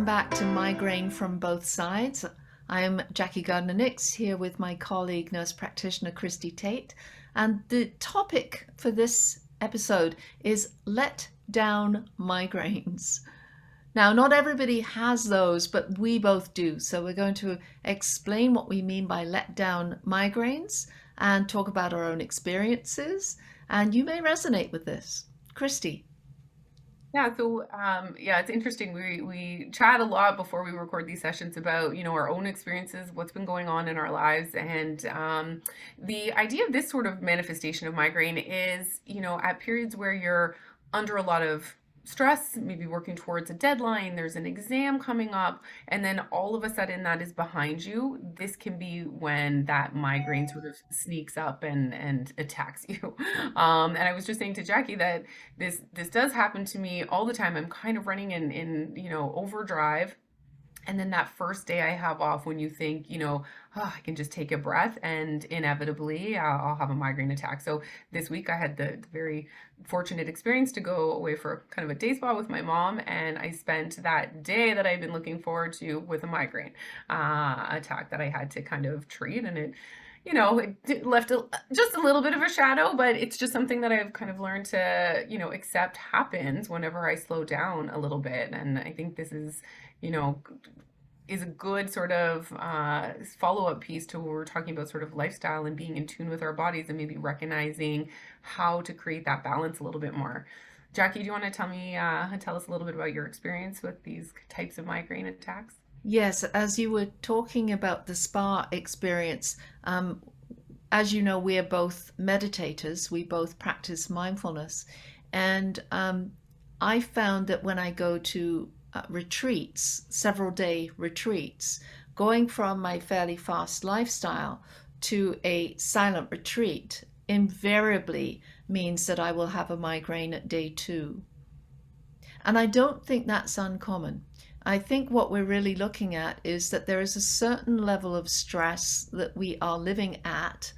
back to Migraine from Both Sides. I'm Jackie Gardner-Nix here with my colleague, nurse practitioner Christie Tate. And the topic for this episode is let down migraines. Now, not everybody has those, but we both do. So we're going to explain what we mean by let down migraines and talk about our own experiences. And you may resonate with this. Christie. Yeah, it's interesting. We chat a lot before we record these sessions about, our own experiences, what's been going on in our lives, and the idea of this sort of manifestation of migraine is, at periods where you're under a lot of stress, maybe working towards a deadline, there's an exam coming up, and then all of a sudden that is behind you. This can be when that migraine sort of sneaks up and attacks you. And I was just saying to Jackie that this does happen to me all the time. I'm kind of running in overdrive. And then that first day I have off, when you think, oh, I can just take a breath, and inevitably I'll have a migraine attack. So this week I had the very fortunate experience to go away for kind of a day spa with my mom, and I spent that day that I've been looking forward to with a migraine attack that I had to kind of treat. And it left just a little bit of a shadow, but it's just something that I've kind of learned to, accept happens whenever I slow down a little bit. And I think this you know, is a good sort of follow-up piece to what we're talking about, sort of lifestyle and being in tune with our bodies, and maybe recognizing how to create that balance a little bit more. Jackie, do you want to tell us a little bit about your experience with these types of migraine attacks? Yes, as you were talking about the spa experience, as you know, we are both meditators. We both practice mindfulness. And I found that when I go to retreats, several day retreats, going from my fairly fast lifestyle to a silent retreat invariably means that I will have a migraine at day 2. And I don't think that's uncommon. I think what we're really looking at is that there is a certain level of stress that we are living at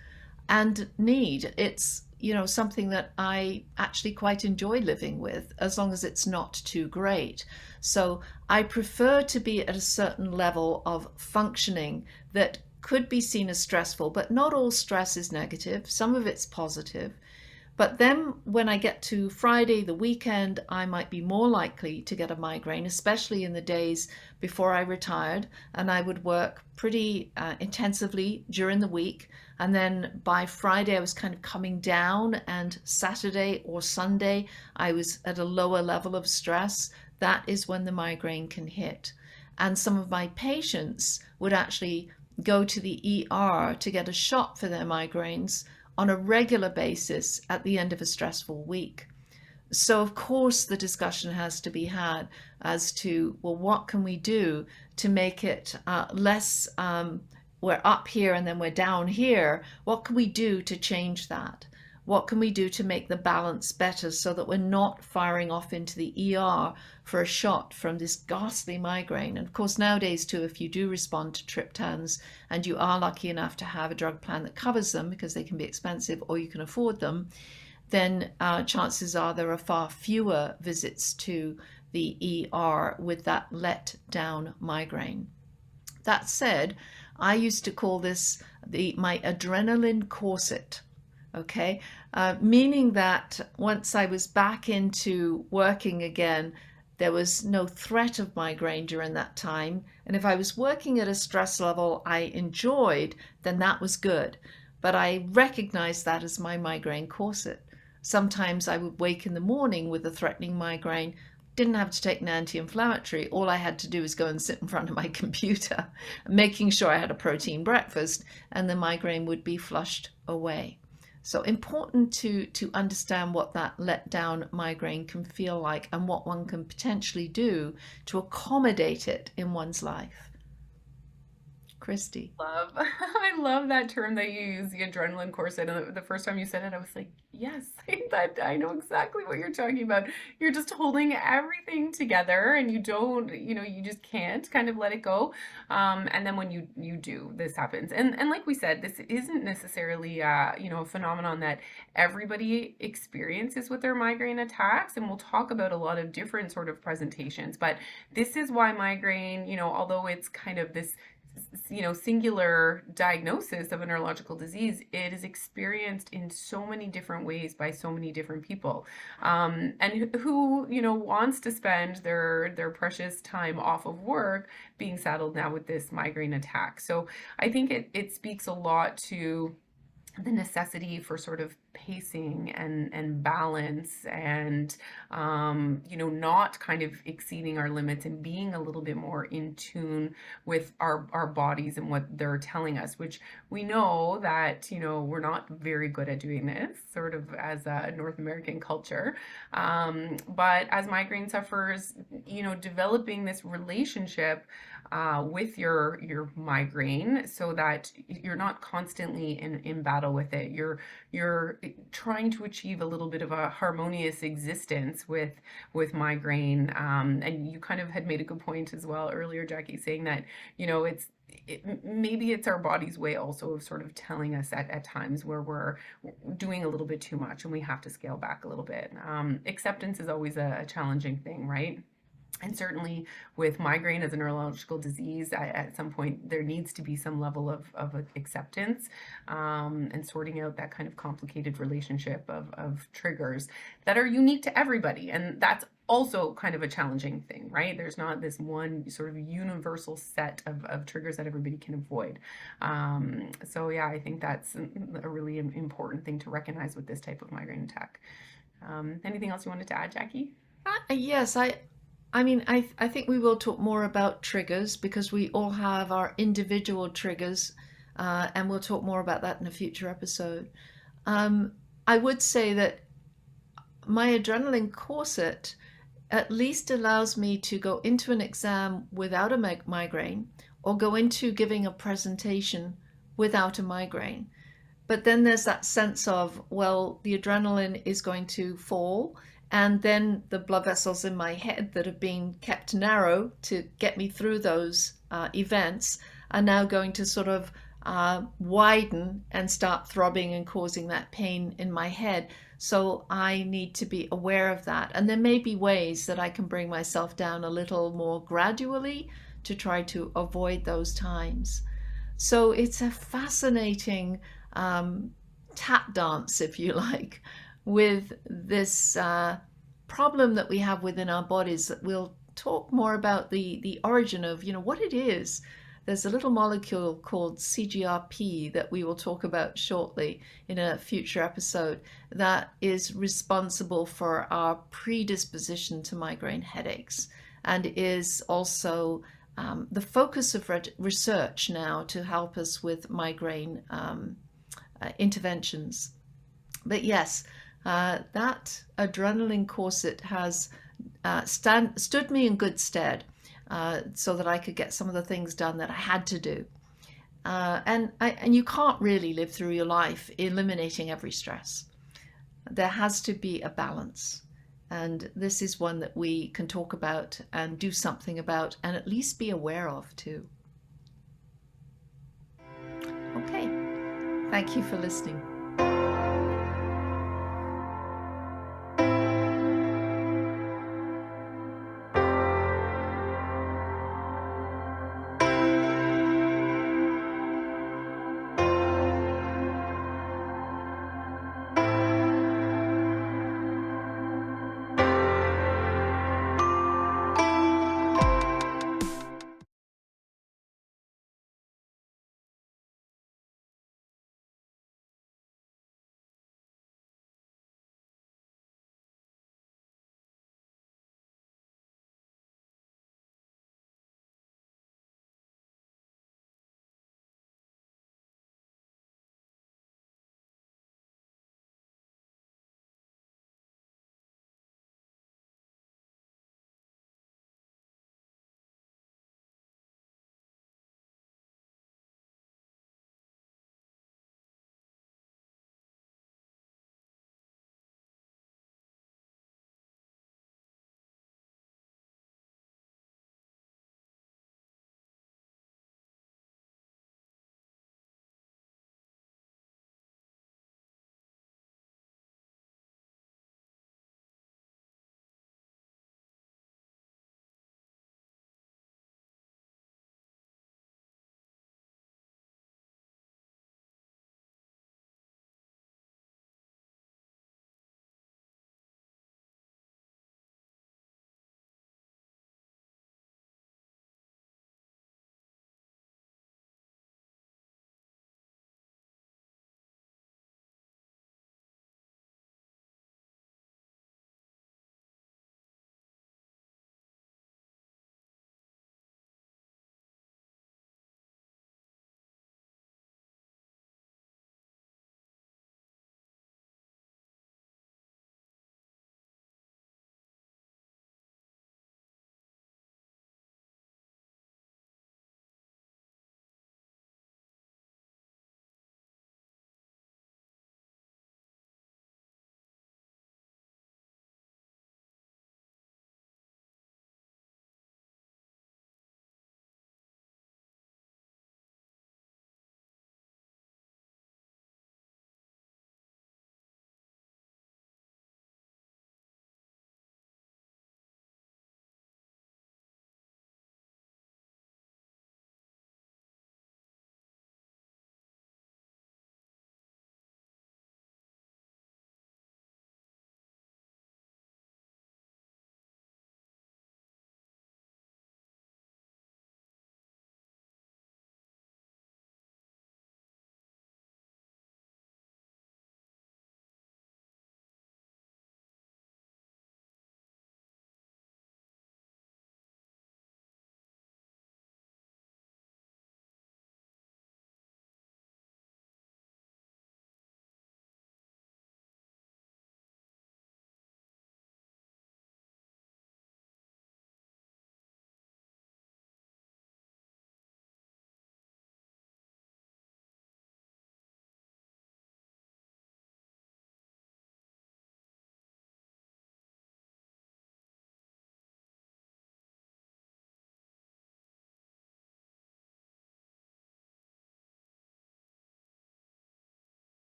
and need. It's, something that I actually quite enjoy living with, as long as it's not too great. So I prefer to be at a certain level of functioning that could be seen as stressful, but not all stress is negative. Some of it's positive. But then when I get to Friday, the weekend, I might be more likely to get a migraine, especially in the days before I retired. And I would work pretty intensively during the week. And then by Friday, I was kind of coming down, and Saturday or Sunday, I was at a lower level of stress. That is when the migraine can hit. And some of my patients would actually go to the ER to get a shot for their migraines on a regular basis at the end of a stressful week. So, of course, the discussion has to be had as to, well, what can we do to make it less, we're up here and then we're down here. What can we do to change that? What can we do to make the balance better so that we're not firing off into the ER for a shot from this ghastly migraine? And of course, nowadays too, if you do respond to triptans and you are lucky enough to have a drug plan that covers them, because they can be expensive or you can afford them, then chances are there are far fewer visits to the ER with that let down migraine. That said, I used to call this my adrenaline corset. Okay, meaning that once I was back into working again, there was no threat of migraine during that time. And if I was working at a stress level I enjoyed, then that was good. But I recognized that as my migraine corset. Sometimes I would wake in the morning with a threatening migraine, didn't have to take an anti-inflammatory. All I had to do was go and sit in front of my computer, making sure I had a protein breakfast, and the migraine would be flushed away. So important to understand what that let down migraine can feel like and what one can potentially do to accommodate it in one's life. Christie. Love. I love that term that you use, the adrenaline corset. And the first time you said it, I was like, yes, that I know exactly what you're talking about. You're just holding everything together and you don't, you just can't kind of let it go. And then when you do, this happens. And like we said, this isn't necessarily a phenomenon that everybody experiences with their migraine attacks. And we'll talk about a lot of different sort of presentations. But this is why migraine, although it's kind of this singular diagnosis of a neurological disease, it is experienced in so many different ways by so many different people. And who, wants to spend their precious time off of work being saddled now with this migraine attack. So I think it speaks a lot to the necessity for sort of pacing and balance and not kind of exceeding our limits and being a little bit more in tune with our bodies and what they're telling us, which we know that we're not very good at doing this sort of as a North American culture, but as migraine sufferers, developing this relationship with your migraine so that you're not constantly in battle with it. You're trying to achieve a little bit of a harmonious existence with migraine. And you kind of had made a good point as well earlier, Jackie, saying that, maybe it's our body's way also of sort of telling us at times where we're doing a little bit too much and we have to scale back a little bit. Acceptance is always a challenging thing, right? And certainly with migraine as a neurological disease, at some point there needs to be some level of acceptance and sorting out that kind of complicated relationship of triggers that are unique to everybody. And that's also kind of a challenging thing, right? There's not this one sort of universal set of triggers that everybody can avoid. So yeah, I think that's a really important thing to recognize with this type of migraine attack. Anything else you wanted to add, Jackie? Yes, I think we will talk more about triggers because we all have our individual triggers, and we'll talk more about that in a future episode. I would say that my adrenaline corset at least allows me to go into an exam without a migraine or go into giving a presentation without a migraine. But then there's that sense of, well, the adrenaline is going to fall, and then the blood vessels in my head that have been kept narrow to get me through those events are now going to sort of widen and start throbbing and causing that pain in my head. So I need to be aware of that. And there may be ways that I can bring myself down a little more gradually to try to avoid those times. So it's a fascinating tap dance, if you like, with this problem that we have within our bodies. That we'll talk more about the origin of, what it is. There's a little molecule called CGRP that we will talk about shortly in a future episode that is responsible for our predisposition to migraine headaches and is also the focus of research now to help us with migraine interventions. But yes, that adrenaline corset has stood me in good stead so that I could get some of the things done that I had to do. And you can't really live through your life eliminating every stress. There has to be a balance. And this is one that we can talk about and do something about and at least be aware of too. Okay, thank you for listening.